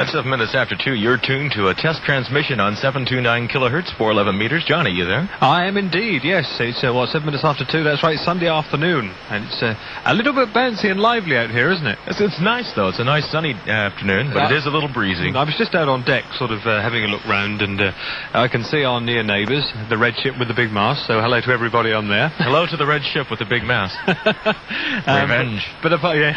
At 7 minutes after 2, you're tuned to a test transmission on 729 kilohertz, 411 meters. Johnny, you there? I am indeed, yes. It's, 7 minutes after 2, that's right, Sunday afternoon. And it's a little bit bouncy and lively out here, isn't it? It's nice, though. It's a nice sunny afternoon, but it is a little breezy. I was just out on deck, sort of having a look round, and I can see our near neighbours, the red ship with the big mast, so hello to everybody on there. Hello to the red ship with the big mast. Revenge. But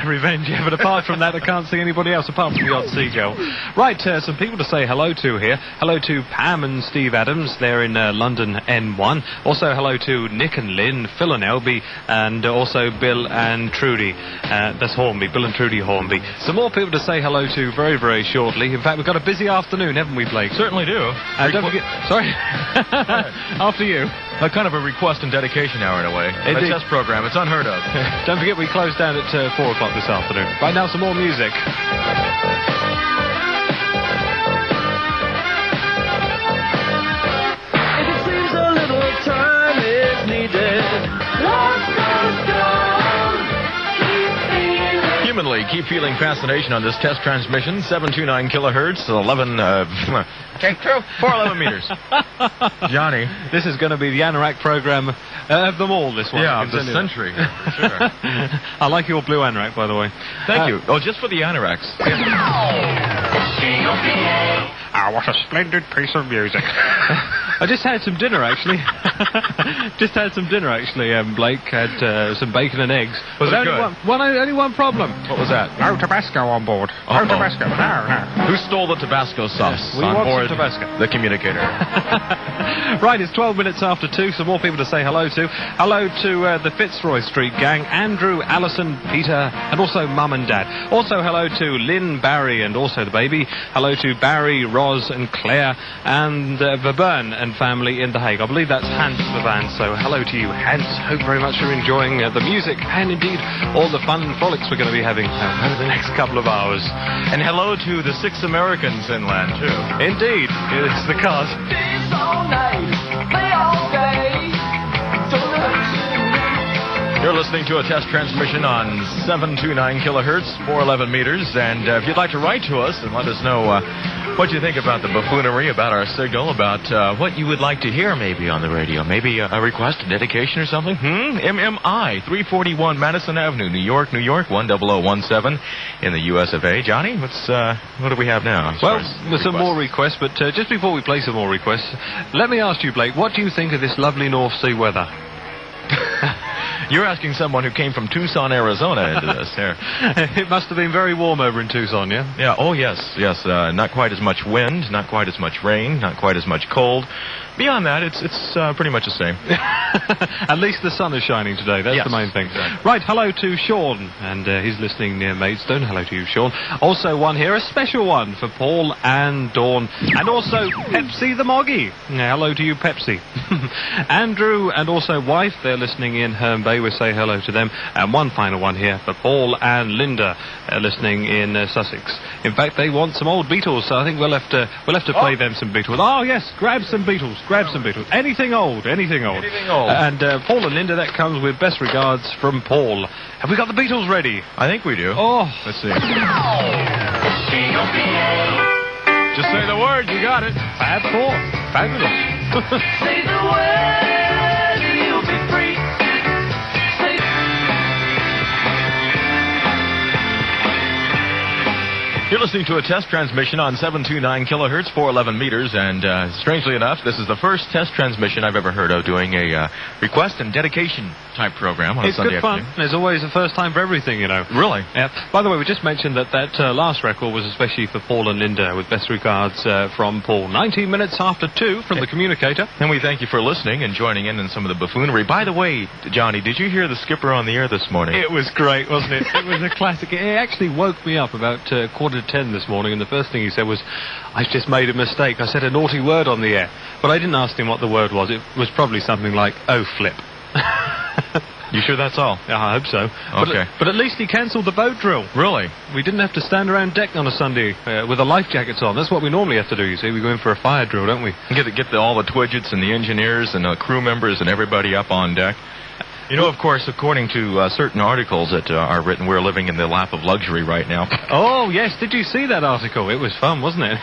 revenge, yeah. But apart from that, I can't see anybody else apart from the odd seagull. Right, some people to say hello to here. Hello to Pam and Steve Adams. They're in London N1. Also, hello to Nick and Lynn, Phil and Elby, and also Bill and Trudy. That's Hornby, Bill and Trudy Hornby. Some more people to say hello to very, very shortly. In fact, we've got a busy afternoon, haven't we, Blake? Certainly do. Don't forget... Sorry? After you. A kind of a request and dedication hour in a way. A test program. It's unheard of. Don't forget we close down at 4 o'clock this afternoon. Right now, some more music. If it seems a little time is needed, Humanly, keep feeling fascination on this test transmission. 729 kilohertz, 411 meters. Johnny. This is going to be the anorak program of them all, this one. Yeah, of the century. Sure. I like your blue anorak, by the way. Thank you. Oh, just for the anoraks. Ah, what a splendid piece of music. I just had some dinner, actually. Blake had some bacon and eggs. Was it good? Only one problem. What was that? No Tabasco on board. No Tabasco. No. Who stole the Tabasco sauce We on want board some Tabasco. the communicator? Right, it's 12 minutes after 2. Some more people to say hello to. Hello to the Fitzroy Street gang, Andrew, Alison, Peter, and also Mum and Dad. Also hello to Lynn, Barry, and also the baby. Hello to Barry, Roz, and Claire, and Verburn and family in The Hague. I believe that's Hans Vervan, so hello to you, Hans. Hope very much you're enjoying the music and indeed all the fun and frolics we're going to be having over the next couple of hours. And hello to the 6 Americans inland, too. Indeed, it's the cars. You're listening to a test transmission on 729 kilohertz, 411 meters, and if you'd like to write to us and let us know what you think about the buffoonery, about our signal, about what you would like to hear maybe on the radio, maybe a request, a dedication or something, MMI, 341 Madison Avenue, New York, 10017 in the US of A. Johnny, what do we have now? Well, there's some more requests, but just before we play some more requests, let me ask you, Blake, what do you think of this lovely North Sea weather? You're asking someone who came from Tucson, Arizona into this here. It must have been very warm over in Tucson, yeah? Yeah, oh yes. Not quite as much wind, not quite as much rain, not quite as much cold. Beyond that, it's pretty much the same. At least the sun is shining today. That's the main thing. Exactly. Right, hello to Sean, and he's listening near Maidstone. Hello to you, Sean. Also one here, a special one for Paul and Dawn, and also Pepsi the Moggy. Hello to you, Pepsi. Andrew and also wife, they're listening in Herne Bay. We say hello to them. And one final one here for Paul and Linda, listening in Sussex. In fact, they want some old Beatles, so I think we'll have to play them some Beatles. Oh yes, grab some Beatles. Anything old. Anything old. And Paul and Linda, that comes with best regards from Paul. Have we got the Beatles ready? I think we do. Oh. Let's see. Just say the word, you got it. Fab Four. Fabulous. Say the word, you'll be free. You're listening to a test transmission on 729 kilohertz, 411 meters, and strangely enough, this is the first test transmission I've ever heard of doing a request and dedication type program on a Sunday afternoon. It's good fun. There's always a first time for everything, you know. Really? Yeah. By the way, we just mentioned that last record was especially for Paul and Linda, with best regards from Paul. 19 minutes after 2 from the communicator. And we thank you for listening and joining in some of the buffoonery. By the way, Johnny, did you hear the skipper on the air this morning? It was great, wasn't it? It was a classic. It actually woke me up about 9:45 this morning, and the first thing he said was, "I've just made a mistake. I said a naughty word on the air." But I didn't ask him what the word was. It was probably something like, "Oh, flip." You sure that's all? Yeah, I hope so. Okay. But at least he cancelled the boat drill. Really? We didn't have to stand around deck on a Sunday with the life jackets on. That's what we normally have to do, you see. We go in for a fire drill, don't we? Get all the Twidgets and the engineers and the crew members and everybody up on deck. You know, of course, according to certain articles that are written, we're living in the lap of luxury right now. Oh, yes. Did you see that article? It was fun, wasn't it?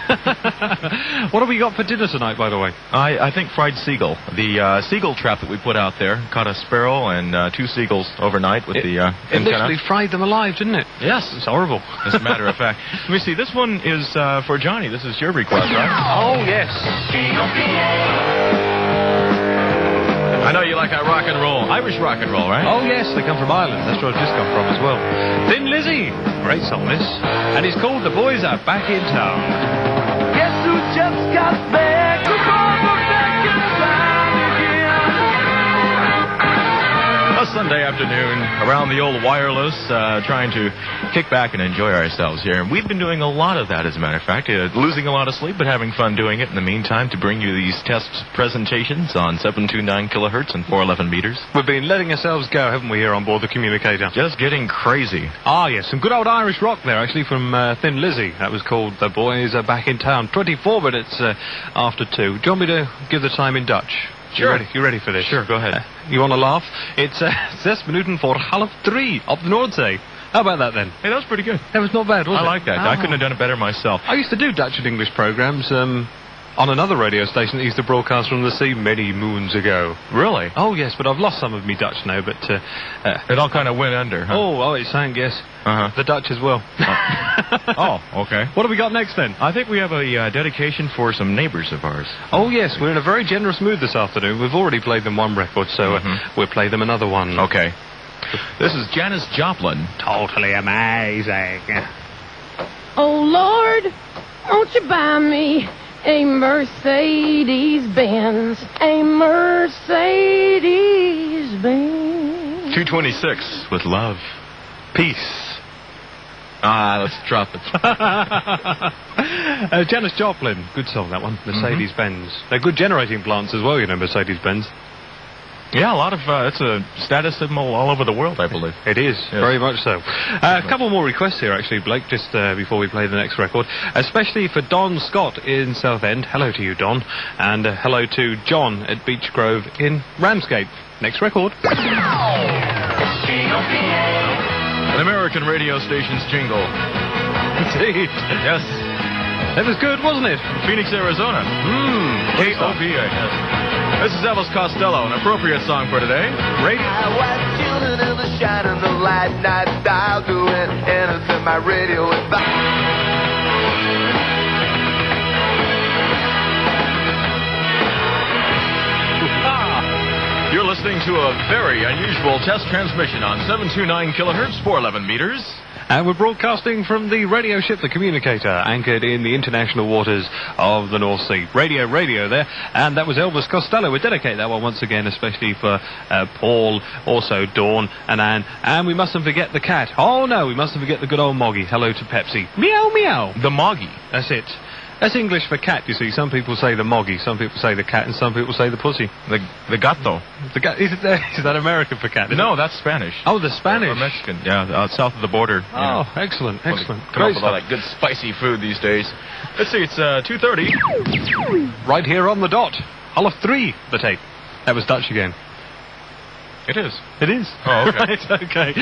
What have we got for dinner tonight, by the way? I think fried seagull. The seagull trap that we put out there caught a sparrow and 2 seagulls overnight with the It literally fried them alive, didn't it? Yes. It's horrible. As a matter of fact. Let me see. This one is for Johnny. This is your request, right? Oh, yes. I know you like that rock and roll. Irish rock and roll, right? Oh, yes. They come from Ireland. That's where I've just come from as well. Thin Lizzy. Great song, this. And it's called The Boys Are Back in Town. Guess who just got back? The boys are back in town again. A Sunday afternoon around the old wireless, trying to kick back and enjoy ourselves here. And we've been doing a lot of that, as a matter of fact. Losing a lot of sleep, but having fun doing it in the meantime to bring you these test presentations on 729 kilohertz and 411 meters. We've been letting ourselves go, haven't we, here on board the communicator? Just getting crazy. Ah, yes. Some good old Irish rock there, actually, from Thin Lizzy. That was called The Boys Are Back in Town. 24 minutes after 2. Do you want me to give the time in Dutch? Sure. You ready for this? Sure, go ahead. You want to laugh? It's 6 minuten voor half 3 op de Noordzee. How about that, then? Hey, that was pretty good. That was not bad, was it? I like that. I couldn't have done it better myself. I used to do Dutch and English programs on another radio station that used to broadcast from the sea many moons ago. Really? Oh, yes, but I've lost some of me Dutch now, but... it all kind of went under, huh? Oh, it sang, yes. Uh-huh. The Dutch as well. Oh, okay. What have we got next, then? I think we have a dedication for some neighbors of ours. Oh, yes, we're in a very generous mood this afternoon. We've already played them one record, so we'll play them another one. Okay. This is Janis Joplin. Totally amazing. Oh, Lord, won't you buy me a Mercedes-Benz? A Mercedes-Benz. 226 with love. Peace. Let's drop it. Janis Joplin. Good song, that one. Mercedes-Benz. They're good generating plants as well, you know, Mercedes-Benz. Yeah, a lot of, it's a status symbol all over the world, I believe. It is, yes. Very much so. A couple more requests here, actually, Blake, just before we play the next record. Especially for Don Scott in Southend. Hello to you, Don. And hello to John at Beech Grove in Ramsgate. Next record. An American radio station's jingle. Indeed. Yes. That was good, wasn't it? Phoenix, Arizona. KOPA, yes. This is Elvis Costello, an appropriate song for today. Radio. I was tuning in the shining the light night dial, doing anything my radio is You're listening to a very unusual test transmission on 729 kilohertz, 411 meters. And we're broadcasting from the radio ship, the Communicator, anchored in the international waters of the North Sea. Radio there. And that was Elvis Costello. We dedicate that one once again, especially for Paul, also Dawn and Anne. And we mustn't forget the cat. Oh, no, we mustn't forget the good old Moggy. Hello to Pepsi. Meow, meow. The Moggy. That's it. That's English for cat, you see. Some people say the Moggy, some people say the cat, and some people say the pussy. The gato. Is that American for cat? No, that's Spanish. Oh, the Spanish. Or Mexican, yeah, south of the border. Oh, excellent. Come up with all that good spicy food these days. Let's see, it's 2:30. Right here on the dot. 3:30, the tape. That was Dutch again. It is. It is. Oh, okay. Right, okay.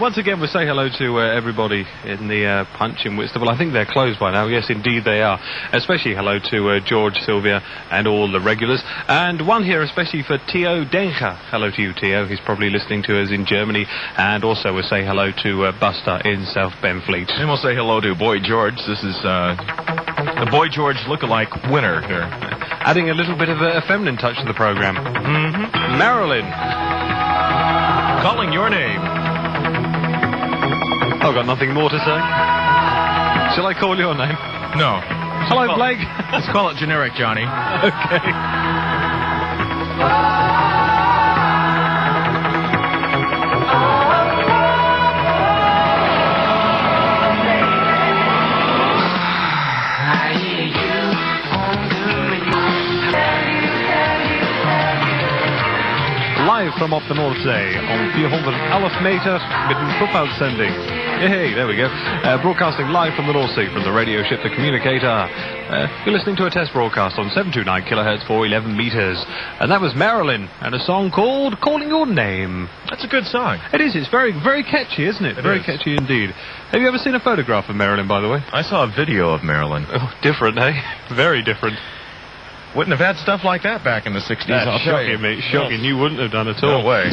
Once again, we'll say hello to everybody in the Punch in Whitstable. I think they're closed by now. Yes, indeed they are. Especially hello to George, Sylvia, and all the regulars. And one here especially for Theo Denker. Hello to you, Theo. He's probably listening to us in Germany. And also we'll say hello to Buster in South Benfleet. And we'll say hello to Boy George. This is the Boy George lookalike winner here. Adding a little bit of a feminine touch to the program. Marilyn. Calling your name. I've got nothing more to say. Shall I call your name? No. Hello, Blake. Let's call it generic, Johnny. Okay. Live from op de Noordzee om 411 meter met een topuitzending. Hey, there we go. Broadcasting live from the North Sea from the radio ship The Communicator. You're listening to a test broadcast on 729 kilohertz for 11 meters. And that was Marilyn and a song called Calling Your Name. That's a good song. It is. It's very, very catchy, isn't it? Very catchy indeed. Have you ever seen a photograph of Marilyn, by the way? I saw a video of Marilyn. Oh, different, eh? Very different. Wouldn't have had stuff like that back in the 60s, I'll tell you. Shocking, mate. Shocking. You wouldn't have done at all. No way.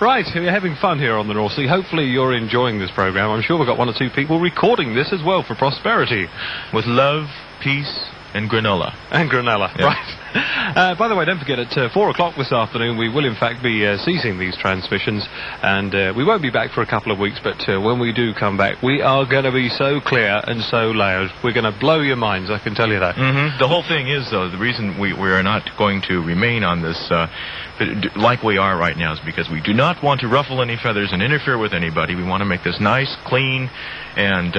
Right, we're having fun here on the North Sea. Hopefully you're enjoying this program. I'm sure we've got one or two people recording this as well for prosperity. With love, peace, and granola. And granola, yeah. Right. By the way, don't forget, at 4 o'clock this afternoon, we will in fact be ceasing these transmissions, and we won't be back for a couple of weeks, but when we do come back, we are going to be so clear and so loud. We're going to blow your minds, I can tell you that. Mm-hmm. The whole thing is, though, the reason we are not going to remain on this like we are right now is because we do not want to ruffle any feathers and interfere with anybody. We want to make this nice, clean, and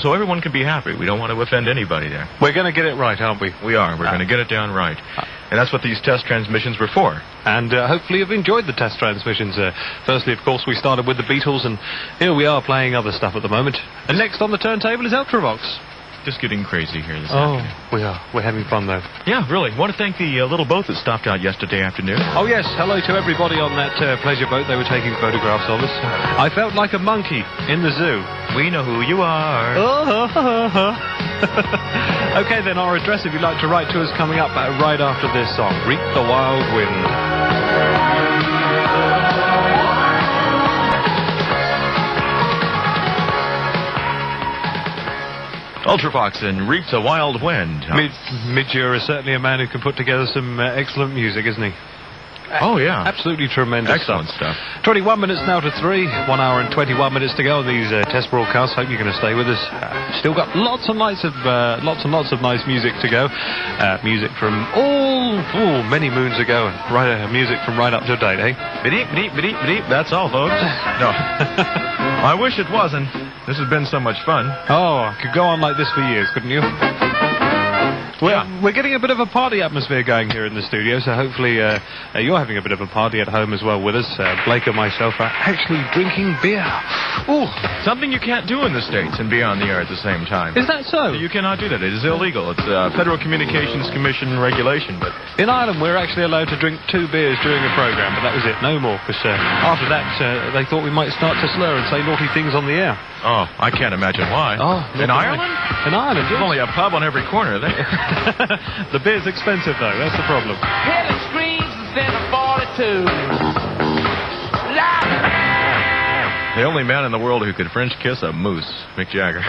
so everyone can be happy. We don't want to offend anybody there. We're going to get it right, aren't we? We are. We're going to get it down right. And that's what these test transmissions were for. And hopefully you've enjoyed the test transmissions. Firstly, of course, we started with the Beatles, and here we are playing other stuff at the moment. And next on the turntable is Ultravox. Just getting crazy here this afternoon. We are. We're having fun, though. Yeah, really. Want to thank the little boat that stopped out yesterday afternoon. Oh, yes. Hello to everybody on that pleasure boat. They were taking photographs of us. I felt like a monkey in the zoo. We know who you are. Okay, then, our address, if you'd like to write to us, coming up right after this song. Reap the Wild Wind. Ultravox and Reap the Wild Wind. Midger is certainly a man who can put together some excellent music, isn't he? Oh, yeah. Absolutely tremendous Excellent stuff. 21 minutes now to 3. 1 hour and 21 minutes to go on these test broadcasts. Hope you're going to stay with us. Still got lots and lots of nice music to go. Music from many moons ago, and music from right up to date, eh? Beep, beep, beep, beep. That's all, folks. No. I wish it wasn't. This has been so much fun. Oh, I could go on like this for years, couldn't you? We're getting a bit of a party atmosphere going here in the studio, so hopefully you're having a bit of a party at home as well with us. Blake and myself are actually drinking beer. Ooh, something you can't do in the States and be on the air at the same time. Is that so? You cannot do that. It is illegal. It's Federal Communications Commission regulation. But in Ireland, we're actually allowed to drink 2 beers during a programme, but that was it, no more, because after that, they thought we might start to slur and say naughty things on the air. Oh, I can't imagine why. Oh, in Ireland? In Ireland, yes. There's only a pub on every corner there. The beer's expensive, though. That's the problem. Helen screams instead of 42. The only man in the world who could French kiss a moose, Mick Jagger.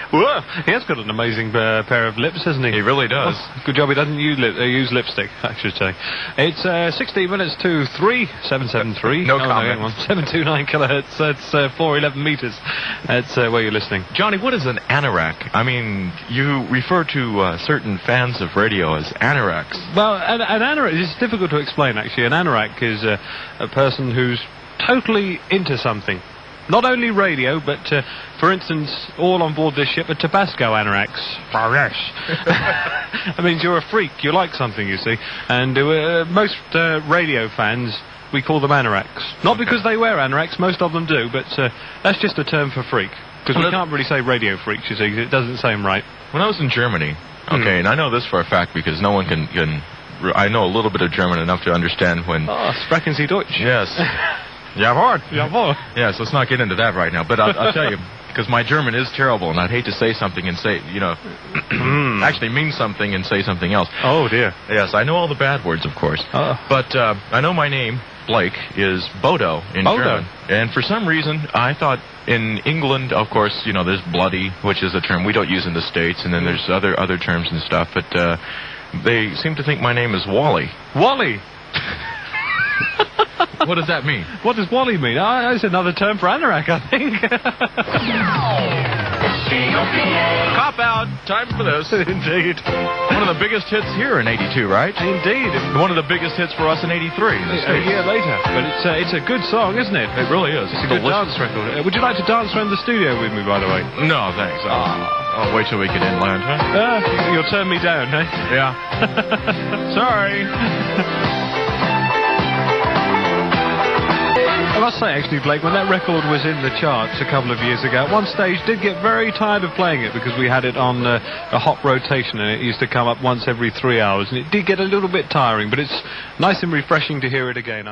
Whoa, he has got an amazing pair of lips, hasn't he? He really does. Oh, good job he doesn't use lipstick, I should say. It's 16 minutes to 3, 773. No comment. 729 kilohertz. That's 411 meters. That's where you're listening. Johnny, what is an anorak? I mean, you refer to certain fans of radio as anoraks. Well, an anorak is difficult to explain, actually. An anorak is a person who's totally into something. Not only radio, but, for instance, all on board this ship are Tabasco anoraks. That means you're a freak. You like something, you see. And most radio fans, we call them anoraks. Not because they wear anoraks, most of them do, but that's just a term for freak. Because we can't really say radio freaks, you see, it doesn't seem right. When I was in Germany, and I know this for a fact because no one can I know a little bit of German enough to understand when... Oh, sprechen Sie Deutsch? Yes. Jawohl. Jawohl. Yes, let's not get into that right now. But I'll tell you, because my German is terrible, and I'd hate to say something and say, actually mean something and say something else. Oh, dear. Yes, I know all the bad words, of course. But I know my name, Blake, is Bodo in German. And for some reason, I thought in England, of course, there's bloody, which is a term we don't use in the States, and then there's other terms and stuff, but they seem to think my name is Wally. Wally? What does that mean? What does Wally mean? It's another term for anorak, I think. Cop out. Time for this. Indeed. One of the biggest hits here in 82, right? Indeed. One of the biggest hits for us in 83. A year later. But it's a good song, isn't it? It really is. It's a good dance record. Would you like to dance around the studio with me, by the way? No, thanks. I'll wait till we get inland, huh? You'll turn me down, eh? Yeah. Sorry. must say, actually, Blake, when that record was in the charts a couple of years ago, at one stage did get very tired of playing it because we had it on a hot rotation and it used to come up once every 3 hours, and it did get a little bit tiring, but it's nice and refreshing to hear it again.